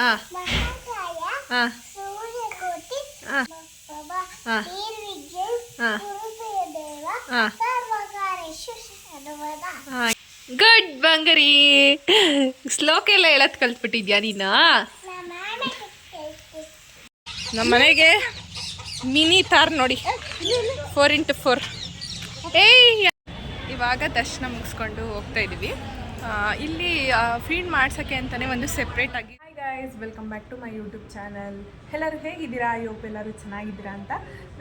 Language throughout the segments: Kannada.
ಆ ಆ ಆ ಆ ಆ ಆ ಗುಡ್ ಬಂಗರಿ. ಶ್ಲೋಕ ಎಲ್ಲ ಹೇಳತ್ ಕಲ್ತ್ಬಿಟ್ಟಿದ್ಯಾ ನೀನು? ನಮ್ಮ ಮನೆಗೆ ಮಿನಿ ತಾರ್ ನೋಡಿ, 4x4. ಇವಾಗ ದರ್ಶನ ಮುಗಿಸ್ಕೊಂಡು ಹೋಗ್ತಾ ಇದ್ದೀವಿ. ಇಲ್ಲಿ ಫೀಡ್ ಮಾಡ್ಸೋಕ್ಕೆ ಅಂತಲೇ ಒಂದು ಸೆಪ್ರೇಟಾಗಿ. Hi guys, welcome back to my YouTube channel. ಎಲ್ಲರೂ ಹೇಗಿದ್ದೀರಾ? ಯೋಪ್ ಎಲ್ಲರೂ ಚೆನ್ನಾಗಿದ್ದೀರಾ ಅಂತ.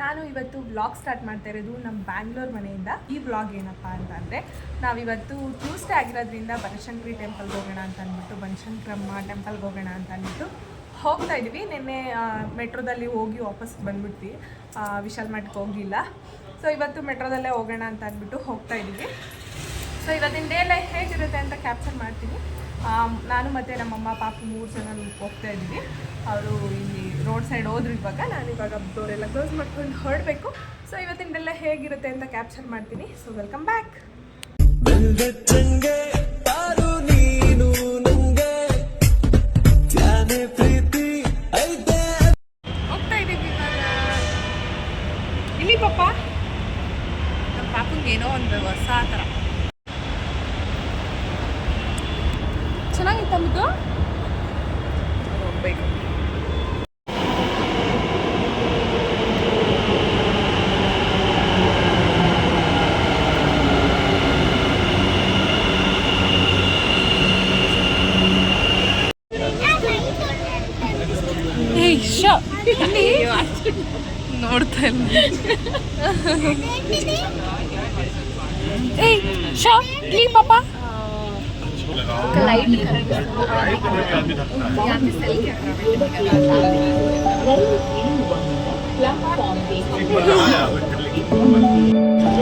ನಾನು ಇವತ್ತು ವ್ಲಾಗ್ ಸ್ಟಾರ್ಟ್ ಮಾಡ್ತಾ ಇರೋದು ನಮ್ಮ ಬ್ಯಾಂಗ್ಳೂರ್ ಮನೆಯಿಂದ. ಈ ವ್ಲಾಗ್ ಏನಪ್ಪ ಅಂತಂದರೆ, ನಾವಿವತ್ತು ಟ್ಯೂಸ್ಡೇ ಆಗಿರೋದ್ರಿಂದ ಬನಶಂಕರಿ ಟೆಂಪಲ್ಗೆ ಹೋಗೋಣ ಅಂತ ಅಂದ್ಬಿಟ್ಟು, ಬನಶಂಕರಮ್ಮ ಟೆಂಪಲ್ಗೆ ಹೋಗೋಣ ಅಂತ ಅಂದ್ಬಿಟ್ಟು ಹೋಗ್ತಾ ಇದ್ದೀವಿ. ನಿನ್ನೆ ಮೆಟ್ರೋದಲ್ಲಿ ಹೋಗಿ ವಾಪಸ್ ಬಂದ್ಬಿಟ್ವಿ, ವಿಶಾಲ್ ಮಠಕ್ಕೆ ಹೋಗಲಿಲ್ಲ. ಸೊ ಇವತ್ತು ಮೆಟ್ರೋದಲ್ಲೇ ಹೋಗೋಣ ಅಂತ ಅಂದ್ಬಿಟ್ಟು ಹೋಗ್ತಾ ಇದ್ದೀವಿ. ಸೊ ಇವತ್ತಿನ ಡೇ ಲೈಫ್ ಹೇಗಿರುತ್ತೆ ಅಂತ ಕ್ಯಾಪ್ಚರ್ ಮಾಡ್ತೀನಿ. ನಾನು ಮತ್ತು ನಮ್ಮಮ್ಮ ಪಾಪು 3 ಜನ ಹೋಗ್ತಾ ಇದ್ದೀವಿ. ಅವರು ಇಲ್ಲಿ ರೋಡ್ ಸೈಡ್ ಹೋದ್ರು. ನಾನಿವಾಗ ಡೋರೆಲ್ಲ ಕ್ಲೋಸ್ ಮಾಡ್ಕೊಂಡು ಹೊರಡಬೇಕು. ಸೊ ಇವತ್ತಿನ ಡೇ ಲೈಫ್ ಹೇಗಿರುತ್ತೆ ಅಂತ ಕ್ಯಾಪ್ಚರ್ ಮಾಡ್ತೀನಿ. So welcome back. ಹೋಗ್ತಾ ಇದ್ದೀವಿ ಇವಾಗ. ಇಲ್ಲಿ ಪಾಪ ನಮ್ಮ ಪಾಪಂಗೆ ಏನೋ ಒಂದು ಹೊಸ ಥರ ಚೆನ್ನಾಗಿತ್ತು ಮುದ್ದು. ಹೋಗ್ಬೇಕು. ನೋಡ್ತಾ ಇಲ್ಲ. ಪಾಪ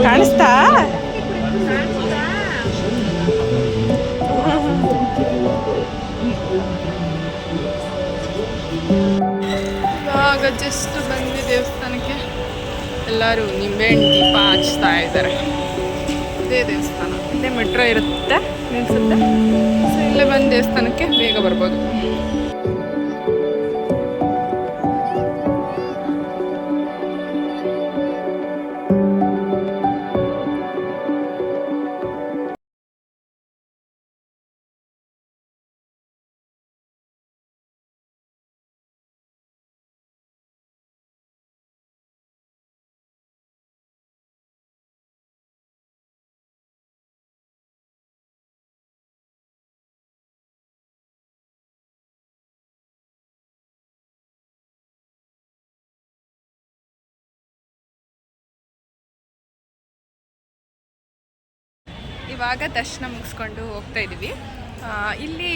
ಕಾಣಿಸ್ತಾ? ಇವಾಗ ಜಸ್ಟ್ ಬಂದು ದೇವಸ್ಥಾನಕ್ಕೆ ಎಲ್ಲರೂ ನಿಂಬೆಹಣ್ಣು ದೀಪ ಹಚ್ತಾ ಇದ್ದಾರೆ. ಇದೇ ದೇವಸ್ಥಾನ, ಇಲ್ಲೇ ಮೆಟ್ರೋ ಇರುತ್ತೆ, ನಿಲ್ಸುತ್ತೆ. ಸೊ ಇಲ್ಲೇ ಬಂದು ದೇವಸ್ಥಾನಕ್ಕೆ ಬೇಗ ಬರ್ಬೋದು. ಇವಾಗ ದರ್ಶನ ಮುಗಿಸ್ಕೊಂಡು ಹೋಗ್ತಾ ಇದ್ದೀವಿ. ಇಲ್ಲಿ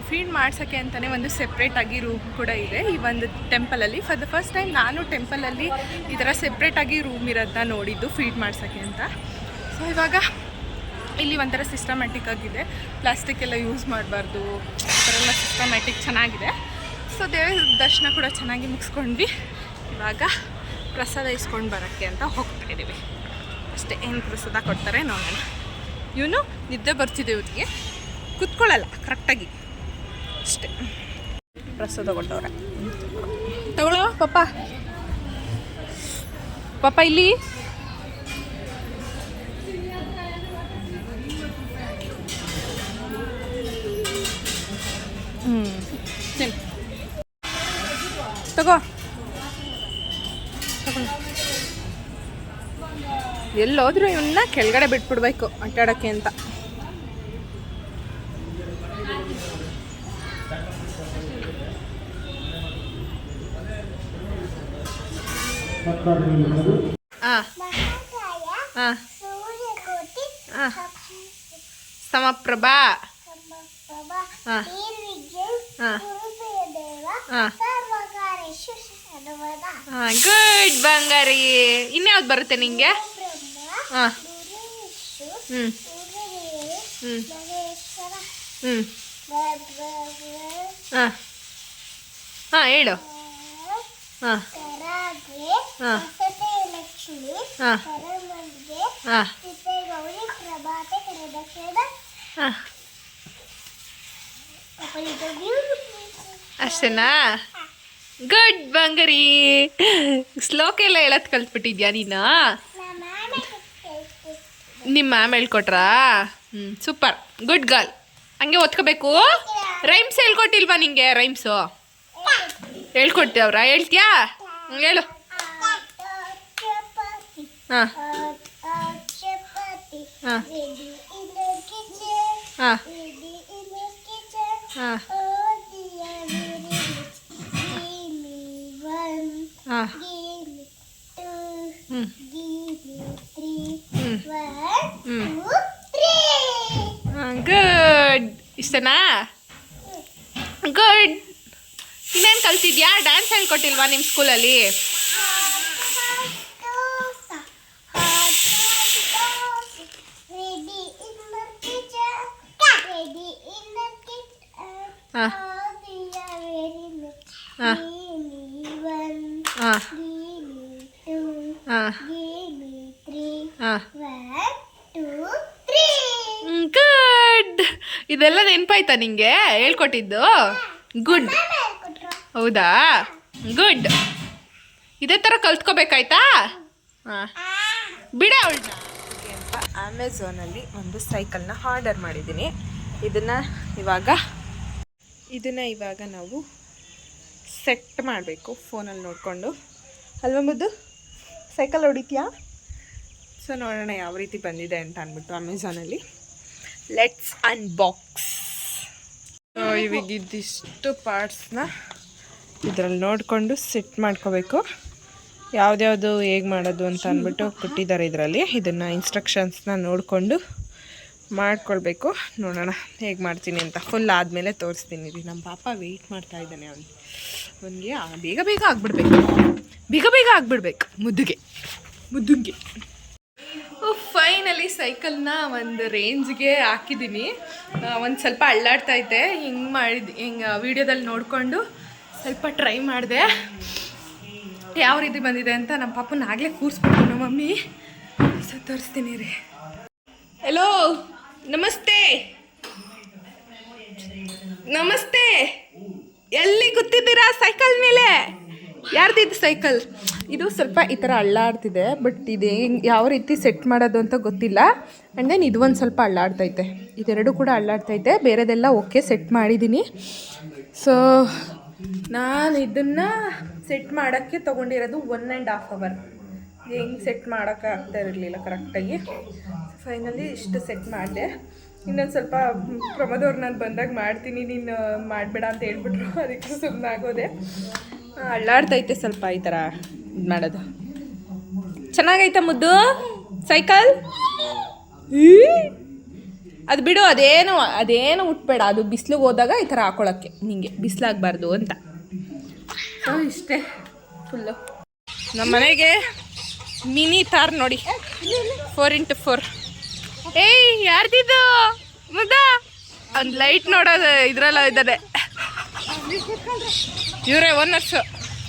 ಫೀಡ್ ಮಾಡ್ಸೋಕ್ಕೆ ಅಂತಲೇ ಒಂದು ಸೆಪ್ರೇಟಾಗಿ ರೂಮ್ ಕೂಡ ಇದೆ ಈ ಒಂದು ಟೆಂಪಲಲ್ಲಿ. ಫಾರ್ ದ ಫಸ್ಟ್ ಟೈಮ್ ನಾನು ಟೆಂಪಲಲ್ಲಿ ಈ ಥರ ಸೆಪ್ರೇಟಾಗಿ ರೂಮ್ ಇರೋದನ್ನ ನೋಡಿದ್ದು, ಫೀಡ್ ಮಾಡ್ಸೋಕ್ಕೆ ಅಂತ. ಸೊ ಇವಾಗ ಇಲ್ಲಿ ಒಂಥರ ಸಿಸ್ಟಮ್ಯಾಟಿಕ್ ಆಗಿದೆ, ಪ್ಲಾಸ್ಟಿಕ್ ಎಲ್ಲ ಯೂಸ್ ಮಾಡಬಾರ್ದು, ಈ ಥರ ಎಲ್ಲ ಸಿಸ್ಟಮ್ಯಾಟಿಕ್ ಚೆನ್ನಾಗಿದೆ. ಸೊ ದರ್ಶನ ಕೂಡ ಚೆನ್ನಾಗಿ ಮುಗಿಸ್ಕೊಂಡ್ವಿ. ಇವಾಗ ಪ್ರಸಾದ ಇಸ್ಕೊಂಡು ಬರೋಕ್ಕೆ ಅಂತ ಹೋಗ್ತಾ ಇದ್ದೀವಿ ಅಷ್ಟೇ. ಏನು ಪ್ರಸಾದ ಕೊಡ್ತಾರೆ ನೋಡೋಣ. ಇವನು ನಿದ್ದೆ ಬರ್ತಿದೆ, ಇವತ್ತಿಗೆ ಕುತ್ಕೊಳ್ಳಲ್ಲ ಕರೆಕ್ಟಾಗಿ ಅಷ್ಟೇ. ಪ್ರಸಾದ ಕೊಟ್ಟವ್ರೆ, ತಗೊಳ್ಳೋ ಪಾಪ. ಪಾಪ ಇಲ್ಲಿ ತಗೋ ಎಲ್ಲೋದ್ರೂ ಇವನ್ನ ಕೆಳಗಡೆ ಬಿಟ್ಬಿಡ್ಬೇಕು ಆಟಾಡೋಕ್ಕೆ ಅಂತ. ಸಮಪ್ರಭಾ, ಗುಡ್ ಬಂಗಾರಿ. ಇನ್ಯಾವ್ದು ಬರುತ್ತೆ ನಿಂಗೆ? ಹಾಂ ಹ್ಞೂ ಹ್ಞೂ ಹ್ಞೂ ಹಾಂ ಹಾಂ ಹೇಳು. ಹಾಂ ಹಾಂ ಹಾಂ ಹಾಂ ಹಾಂ ಅಷ್ಟೇನಾ? ಗುಡ್ ಬಂಗರಿ. ಶ್ಲೋಕ ಎಲ್ಲ ಹೇಳತ್ ಕಲ್ತ್ಬಿಟ್ಟಿದ್ಯಾ ನೀನು? ನಿಮ್ಮ ಮ್ಯಾಮ್ ಹೇಳ್ಕೊಟ್ರಾ? Super, good girl. ಹಂಗೆ ಓದ್ಕೋಬೇಕು. ರೈಮ್ಸ್ ಹೇಳ್ಕೊಟ್ಟಿಲ್ವಾ ನಿಂಗೆ? ರೈಮ್ಸು ಹೇಳ್ಕೊಡ್ತೀವ್ರಾ? ಹೇಳ್ತೀಯಾ? ಹೇಳು. ಹಾಂ ಹಾಂ ಹಾಂ ಹಾಂ ಹಾಂ ಗುಡ್. ಇಷ್ಟನಾ? ಗುಡ್. ಇನ್ನೇನು ಕಲ್ತಿದ್ಯಾ? ಡ್ಯಾನ್ಸ್ ಹೇಳ್ಕೊಟ್ಟಿಲ್ವಾ ನಿಮ್ಮ ಸ್ಕೂಲಲ್ಲಿ? ಹಾಂ ಹಾಂ ಹಾಂ ಹಾಂ ಗುಡ್. ಇದೆಲ್ಲ ನೆನಪಾಯ್ತಾ ನಿಂಗೆ ಹೇಳ್ಕೊಟ್ಟಿದ್ದು? ಗುಡ್. ಹೌದಾ? ಗುಡ್. ಇದೇ ಥರ ಕಲ್ತ್ಕೋಬೇಕಾಯ್ತಾ? ಹಾಂ ಬಿಡ ಅವಳನ್ನ. ಅಂತ ಅಮೆಝಾನಲ್ಲಿ ಒಂದು ಸೈಕಲ್ನ ಆರ್ಡರ್ ಮಾಡಿದ್ದೀನಿ. ಇದನ್ನು ಇವಾಗ ನಾವು ಸೆಟ್ ಮಾಡಬೇಕು ಫೋನಲ್ಲಿ ನೋಡಿಕೊಂಡು. ಅಲ್ವಾ ಮುದ್ದು? ಸೈಕಲ್ ಹೊಡಿತೀಯಾ? ಸೊ ನೋಡೋಣ ಯಾವ ರೀತಿ ಬಂದಿದೆ ಅಂತ ಅಂದ್ಬಿಟ್ಟು ಅಮೆಝಾನಲ್ಲಿ. Let's unbox. ಇವಾಗ ಇದಿಷ್ಟು ಪಾರ್ಟ್ಸ್ನ ಇದರಲ್ಲಿ ನೋಡಿಕೊಂಡು ಸೆಟ್ ಮಾಡ್ಕೋಬೇಕು. ಯಾವ್ದ್ಯಾವುದು ಹೇಗೆ ಮಾಡೋದು ಅಂತ ಅಂದ್ಬಿಟ್ಟು ಕೊಟ್ಟಿದ್ದಾರೆ ಇದರಲ್ಲಿ. ಇದನ್ನು ಇನ್ಸ್ಟ್ರಕ್ಷನ್ಸ್ನ ನೋಡಿಕೊಂಡು ಮಾಡ್ಕೊಳ್ಬೇಕು. ನೋಡೋಣ ಹೇಗೆ ಮಾಡ್ತೀನಿ ಅಂತ. ಫುಲ್ ಆದಮೇಲೆ ತೋರಿಸ್ತೀನಿ. ರೀ ನಮ್ಮ ಪಾಪ ವೆಯ್ಟ್ ಮಾಡ್ತಾ ಇದ್ದಾನೆ. ಅವನಿಗೆ ಬೇಗ ಆಗಿಬಿಡ್ಬೇಕು ಮುದ್ದುಗೆ. ಫೈನಲಿ ಸೈಕಲ್ನ ಒಂದು ರೇಂಜ್ಗೆ ಹಾಕಿದ್ದೀನಿ. ಒಂದು ಸ್ವಲ್ಪ ಅಳ್ಳಾಡ್ತೈತೆ. ಹಿಂಗೆ ವೀಡಿಯೋದಲ್ಲಿ ನೋಡಿಕೊಂಡು ಸ್ವಲ್ಪ ಟ್ರೈ ಮಾಡಿದೆ ಯಾವ ರೀತಿ ಬಂದಿದೆ ಅಂತ. ನಮ್ಮ ಪಾಪನ ಆಗಲೇ ಕೂರಿಸ್ಬಿಟ್ಟು ನಮ್ಮ ಮಮ್ಮಿ. ಸೊ ತೋರಿಸ್ತೀನಿ ರೀ. ಹಲೋ, ನಮಸ್ತೆ. ಎಲ್ಲಿ ಕೂತಿದ್ದೀರಾ? ಸೈಕಲ್ ಮೇಲೆ. ಯಾರ್ದಿದ್ದು ಸೈಕಲ್? ಇದು ಸ್ವಲ್ಪ ಈ ಥರ ಅಳ್ಳಾಡ್ತಿದೆ. ಬಟ್ ಇದು ಯಾವ ರೀತಿ ಸೆಟ್ ಮಾಡೋದು ಅಂತ ಗೊತ್ತಿಲ್ಲ. ಆ್ಯಂಡ್ ದೆನ್ ಇದು ಒಂದು ಸ್ವಲ್ಪ ಅಳ್ಳಾಡ್ತೈತೆ. ಇದೆರಡು ಕೂಡ ಅಳ್ಳಾಡ್ತೈತೆ. ಬೇರೆದೆಲ್ಲ ಓಕೆ ಸೆಟ್ ಮಾಡಿದ್ದೀನಿ. ಸೊ ನಾನು ಇದನ್ನು ಸೆಟ್ ಮಾಡೋಕ್ಕೆ ತೊಗೊಂಡಿರೋದು 1.5 hour. ಹೆಂಗೆ ಸೆಟ್ ಮಾಡೋಕ್ಕೆ ಆಗ್ತಾ ಇರಲಿಲ್ಲ ಕರೆಕ್ಟಾಗಿ. ಫೈನಲಿ ಇಷ್ಟು ಸೆಟ್ ಮಾಡಿದೆ. ಇನ್ನೊಂದು ಸ್ವಲ್ಪ ಪ್ರಮೋದವ್ರು ನಾನು ಬಂದಾಗ ಮಾಡ್ತೀನಿ, ನೀನು ಮಾಡಬೇಡ ಅಂತ ಹೇಳ್ಬಿಟ್ರು. ಅದಕ್ಕೆ ಸುಮ್ಮನೆ ಆಗೋದೆ. ಅಳ್ಳಾಡ್ತೈತೆ ಸ್ವಲ್ಪ ಈ ಥರ ಇದು ಮಾಡೋದು. ಚೆನ್ನಾಗೈತೆ ಮುದ್ದು ಸೈಕಲ್? ಅದು ಬಿಡು, ಅದೇನು ಉಟ್ಬೇಡ. ಅದು ಬಿಸಿಲಿಗೆ ಹೋದಾಗ ಈ ಥರ ಹಾಕೊಳ್ಳೋಕ್ಕೆ, ನಿಂಗೆ ಬಿಸಿಲಾಗಬಾರ್ದು ಅಂತ. ಸೊ ಇಷ್ಟೇ ಫುಲ್ಲು. ನಮ್ಮ ಮನೆಗೆ ಮಿನಿ ತಾರ್ ನೋಡಿ, 4x4. ಏಯ್ ಯಾರ್ದಿದ್ದು ಮುದ್ದ? ಒಂದು ಲೈಟ್ ನೋಡೋದು ಇದ್ರಲ್ಲ ಇದ್ದಾರೆ. ಇವರೇ ಓನರ್ಸು.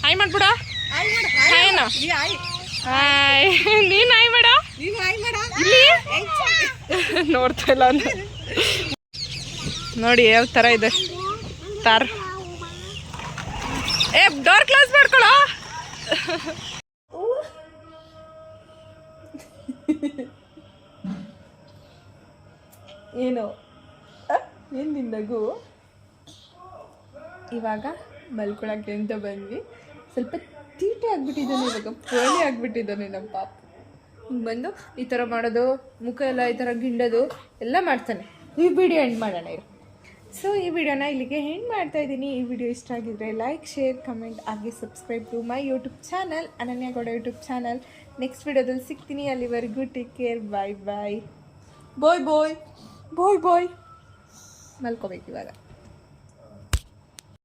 ಹಾಯ್ ಮಾಡ್ಬಿಡ. ಹಾಯೇನು? ಹಾಯ್. ನೀನು ಹಾಯ್ ಮಾಡ. ಇಲ್ಲಿ ನೋಡ್ತಾ ಇಲ್ಲ ನೋಡಿ ಯಾವ ಥರ ಇದೆ ತಾರ್. ಡೋರ್ ಕ್ಲೋಸ್ ಮಾಡ್ಕೊಳ್ಳೋ. ಏನು ನಿನ್ನಗು? ಇವಾಗ ಮಲ್ಕೊಳಕ್ಕೆ ಅಂತ ಬಂದ್ವಿ. ಸ್ವಲ್ಪ ತೀಟೆ ಆಗಿಬಿಟ್ಟಿದ್ದಾನೆ ಇವಾಗ, ಪೋಲಿ ಆಗಿಬಿಟ್ಟಿದ್ದಾನೆ ನಮ್ಮ ಪಾಪ. ಹಿಂಗೆ ಬಂದು ಈ ಥರ ಮಾಡೋದು, ಮುಖ ಎಲ್ಲ ಈ ಥರ ಗಿಂಡೋದು ಎಲ್ಲ ಮಾಡ್ತಾನೆ. ಈ ವಿಡಿಯೋ ಎಂಡ್ ಮಾಡೋಣ ಇರು. ಸೊ ಈ ವಿಡಿಯೋನ ಇಲ್ಲಿಗೆ ಎಂಡ್ ಮಾಡ್ತಾಯಿದ್ದೀನಿ. ಈ ವಿಡಿಯೋ ಇಷ್ಟ ಆಗಿದ್ರೆ ಲೈಕ್, ಶೇರ್, ಕಮೆಂಟ್ ಹಾಗೆ subscribe to my YouTube channel, Ananya Gowda YouTube channel. Next ವಿಡಿಯೋದಲ್ಲಿ ಸಿಗ್ತೀನಿ. ಅಲ್ಲಿವರೆಗೂ ಟೇಕ್ ಕೇರ್. ಬಾಯ್. ಮಲ್ಕೋಬೇಕು ಇವಾಗ.